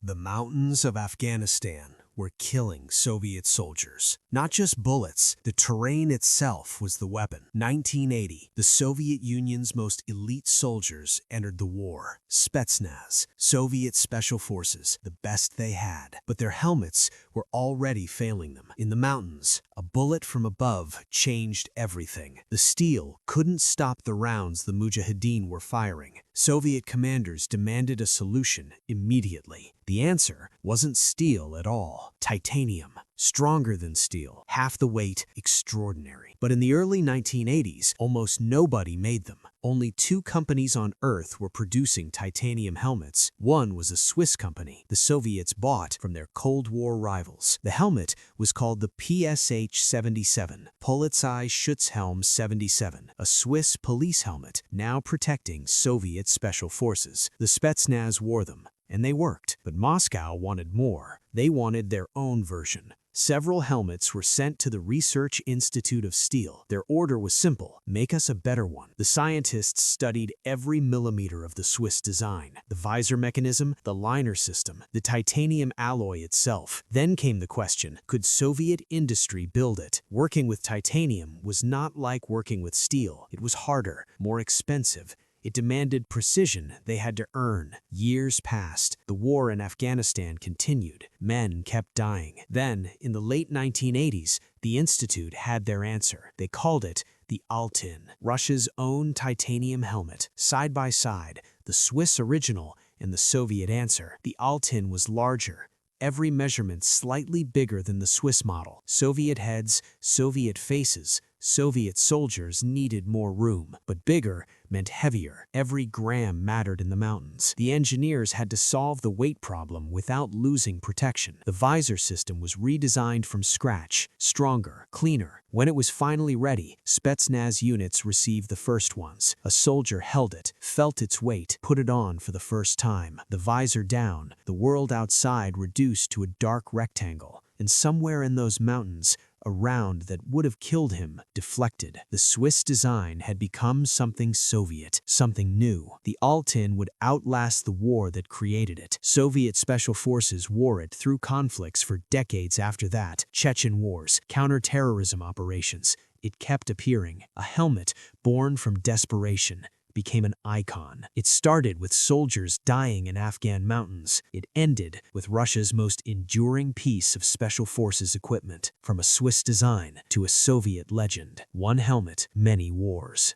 The mountains of Afghanistan were killing Soviet soldiers. Not just bullets, the terrain itself was the weapon. 1980, the Soviet Union's most elite soldiers entered the war. Spetsnaz, Soviet special forces, the best they had. But their helmets were already failing them. In the mountains, a bullet from above changed everything. The steel couldn't stop the rounds the Mujahideen were firing. Soviet commanders demanded a solution immediately. The answer wasn't steel at all. Titanium. Stronger than steel, half the weight, extraordinary. But in the early 1980s, almost nobody made them. Only 2 companies on Earth were producing titanium helmets. One was a Swiss company the Soviets bought from their Cold War rivals. The helmet was called the PSH-77, Polizei-Schutzhelm 77, a Swiss police helmet now protecting Soviet special forces. The Spetsnaz wore them, and they worked. But Moscow wanted more. They wanted their own version. Several helmets were sent to the Research Institute of Steel. Their order was simple: make us a better one. The scientists studied every millimeter of the Swiss design, the visor mechanism, the liner system, the titanium alloy itself. Then came the question, could Soviet industry build it? Working with titanium was not like working with steel. It was harder, more expensive. It demanded precision they had to earn. Years passed. The war in Afghanistan continued. Men kept dying. Then, in the late 1980s, the Institute had their answer. They called it the Altyn, Russia's own titanium helmet. Side by side, the Swiss original and the Soviet answer. The Altyn was larger, every measurement slightly bigger than the Swiss model. Soviet heads, Soviet faces, Soviet soldiers needed more room, but bigger meant heavier. Every gram mattered in the mountains. The engineers had to solve the weight problem without losing protection. The visor system was redesigned from scratch, stronger, cleaner. When it was finally ready, Spetsnaz units received the first ones. A soldier held it, felt its weight, put it on for the first time. The visor down, the world outside reduced to a dark rectangle. And somewhere in those mountains, a round that would have killed him deflected. The Swiss design had become something Soviet, something new. The Altyn would outlast the war that created it. Soviet special forces wore it through conflicts for decades after that. Chechen wars, counterterrorism operations. It kept appearing. A helmet born from desperation became an icon. It started with soldiers dying in Afghan mountains. It ended with Russia's most enduring piece of special forces equipment. From a Swiss design to a Soviet legend. One helmet, many wars.